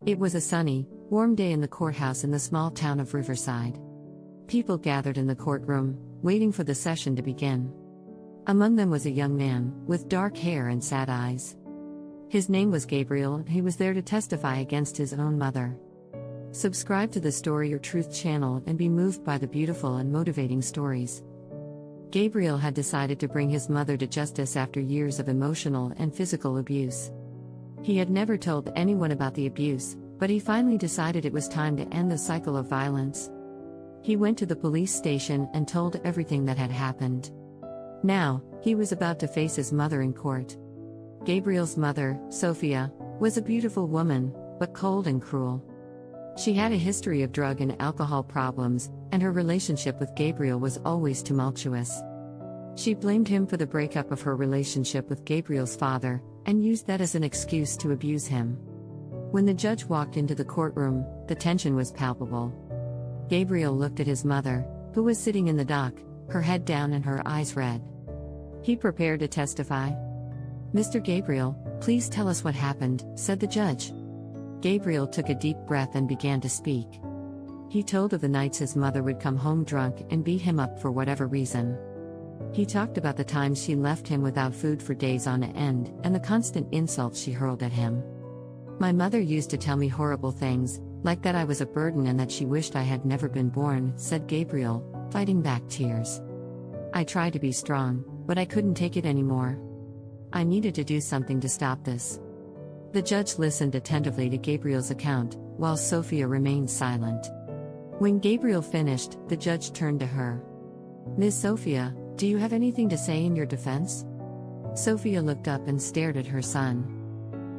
It was a sunny, warm day in the courthouse in the small town of Riverside. People gathered in the courtroom, waiting for the session to begin. Among them was a young man, with dark hair and sad eyes. His name was Gabriel, and he was there to testify against his own mother. Subscribe to the Story or Truth channel and be moved by the beautiful and motivating stories. Gabriel had decided to bring his mother to justice after years of emotional and physical abuse. He had never told anyone about the abuse, but he finally decided it was time to end the cycle of violence. He went to the police station and told everything that had happened. Now, he was about to face his mother in court. Gabriel's mother, Sofia, was a beautiful woman, but cold and cruel. She had a history of drug and alcohol problems, and her relationship with Gabriel was always tumultuous. She blamed him for the breakup of her relationship with Gabriel's father, and used that as an excuse to abuse him. When the judge walked into the courtroom, the tension was palpable. Gabriel looked at his mother, who was sitting in the dock, her head down and her eyes red. He prepared to testify. "Mr. Gabriel, please tell us what happened," said the judge. Gabriel took a deep breath and began to speak. He told of the nights his mother would come home drunk and beat him up for whatever reason. He talked about the times she left him without food for days on end and the constant insults she hurled at him. "My mother used to tell me horrible things, like that I was a burden and that she wished I had never been born," said Gabriel, fighting back tears. "I tried to be strong, but I couldn't take it anymore. I needed to do something to stop this." The judge listened attentively to Gabriel's account, while Sofia remained silent. When Gabriel finished, the judge turned to her. "Ms. Sofia, do you have anything to say in your defense?" Sofia looked up and stared at her son.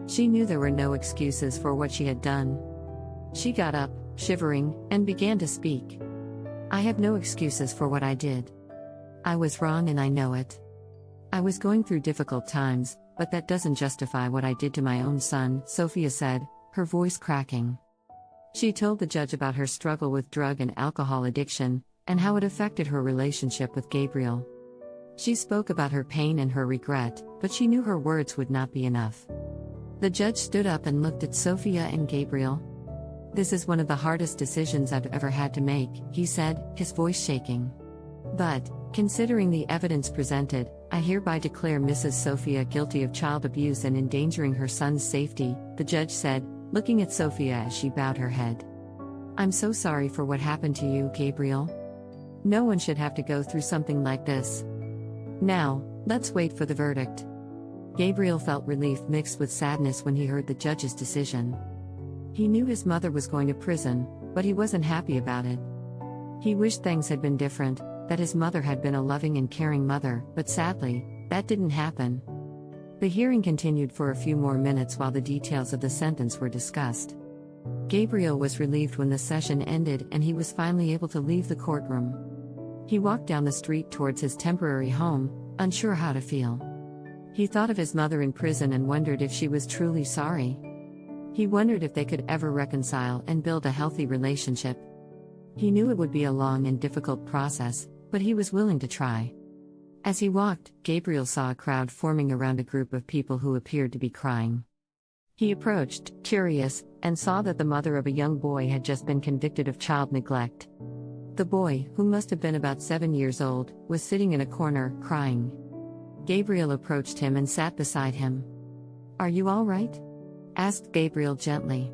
She knew there were no excuses for what she had done. She got up, shivering, and began to speak. "I have no excuses for what I did. I was wrong and I know it. I was going through difficult times, but that doesn't justify what I did to my own son," Sofia said, her voice cracking. She told the judge about her struggle with drug and alcohol addiction, and how it affected her relationship with Gabriel. She spoke about her pain and her regret, but she knew her words would not be enough. The judge stood up and looked at Sofia and Gabriel. "This is one of the hardest decisions I've ever had to make," he said, his voice shaking. "But, considering the evidence presented, I hereby declare Mrs. Sofia guilty of child abuse and endangering her son's safety," the judge said, looking at Sofia as she bowed her head. "I'm so sorry for what happened to you, Gabriel. No one should have to go through something like this. Now, let's wait for the verdict." Gabriel felt relief mixed with sadness when he heard the judge's decision. He knew his mother was going to prison, but he wasn't happy about it. He wished things had been different, that his mother had been a loving and caring mother, but sadly, that didn't happen. The hearing continued for a few more minutes while the details of the sentence were discussed. Gabriel was relieved when the session ended and he was finally able to leave the courtroom. He walked down the street towards his temporary home, unsure how to feel. He thought of his mother in prison and wondered if she was truly sorry. He wondered if they could ever reconcile and build a healthy relationship. He knew it would be a long and difficult process, but he was willing to try. As he walked, Gabriel saw a crowd forming around a group of people who appeared to be crying. He approached, curious, and saw that the mother of a young boy had just been convicted of child neglect. The boy, who must have been about 7 years old, was sitting in a corner, crying. Gabriel approached him and sat beside him. "Are you all right?" asked Gabriel gently.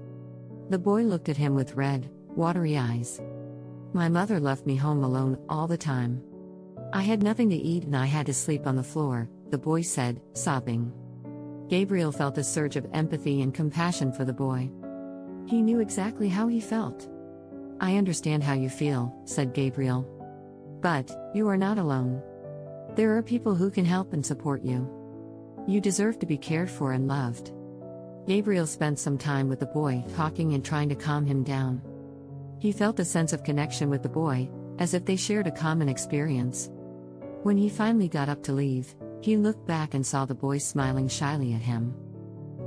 The boy looked at him with red, watery eyes. "My mother left me home alone all the time. I had nothing to eat and I had to sleep on the floor," the boy said, sobbing. Gabriel felt a surge of empathy and compassion for the boy. He knew exactly how he felt. "I understand how you feel," said Gabriel. "But, you are not alone. There are people who can help and support you. You deserve to be cared for and loved." Gabriel spent some time with the boy, talking and trying to calm him down. He felt a sense of connection with the boy, as if they shared a common experience. When he finally got up to leave, he looked back and saw the boy smiling shyly at him.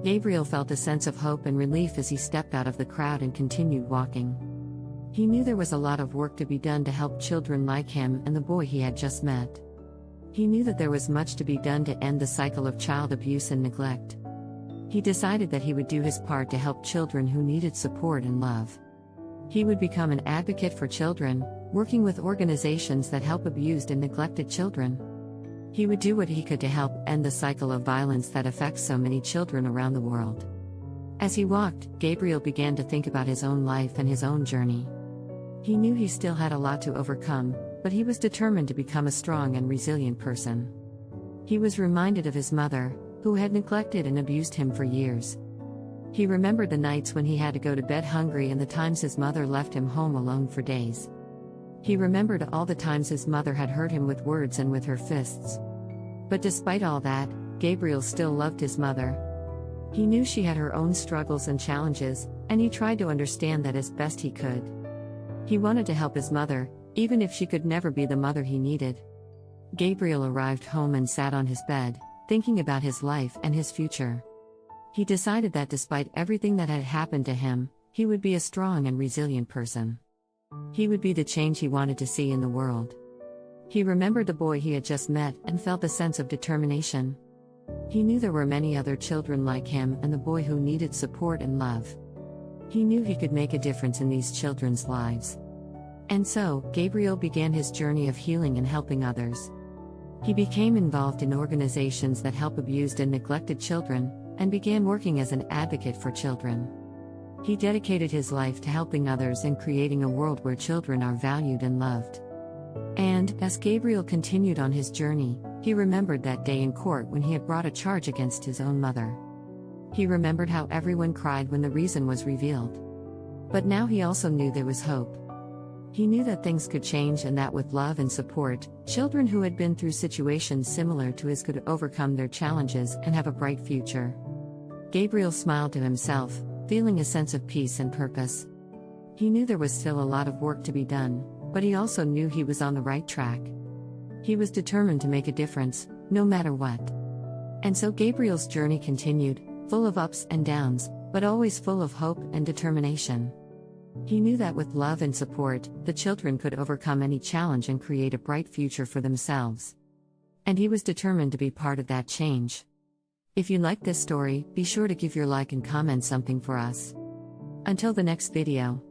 Gabriel felt a sense of hope and relief as he stepped out of the crowd and continued walking. He knew there was a lot of work to be done to help children like him and the boy he had just met. He knew that there was much to be done to end the cycle of child abuse and neglect. He decided that he would do his part to help children who needed support and love. He would become an advocate for children, working with organizations that help abused and neglected children. He would do what he could to help end the cycle of violence that affects so many children around the world. As he walked, Gabriel began to think about his own life and his own journey. He knew he still had a lot to overcome, but he was determined to become a strong and resilient person. He was reminded of his mother, who had neglected and abused him for years. He remembered the nights when he had to go to bed hungry and the times his mother left him home alone for days. He remembered all the times his mother had hurt him with words and with her fists. But despite all that, Gabriel still loved his mother. He knew she had her own struggles and challenges, and he tried to understand that as best he could. He wanted to help his mother, even if she could never be the mother he needed. Gabriel arrived home and sat on his bed, thinking about his life and his future. He decided that despite everything that had happened to him, he would be a strong and resilient person. He would be the change he wanted to see in the world. He remembered the boy he had just met and felt a sense of determination. He knew there were many other children like him and the boy who needed support and love. He knew he could make a difference in these children's lives. And so, Gabriel began his journey of healing and helping others. He became involved in organizations that help abused and neglected children, and began working as an advocate for children. He dedicated his life to helping others and creating a world where children are valued and loved. And, as Gabriel continued on his journey, he remembered that day in court when he had brought a charge against his own mother. He remembered how everyone cried when the reason was revealed. But now he also knew there was hope. He knew that things could change and that with love and support, children who had been through situations similar to his could overcome their challenges and have a bright future. Gabriel smiled to himself, feeling a sense of peace and purpose. He knew there was still a lot of work to be done, but he also knew he was on the right track. He was determined to make a difference, no matter what. And so Gabriel's journey continued, full of ups and downs, but always full of hope and determination. He knew that with love and support, the children could overcome any challenge and create a bright future for themselves. And he was determined to be part of that change. If you liked this story, be sure to give your like and comment something for us. Until the next video.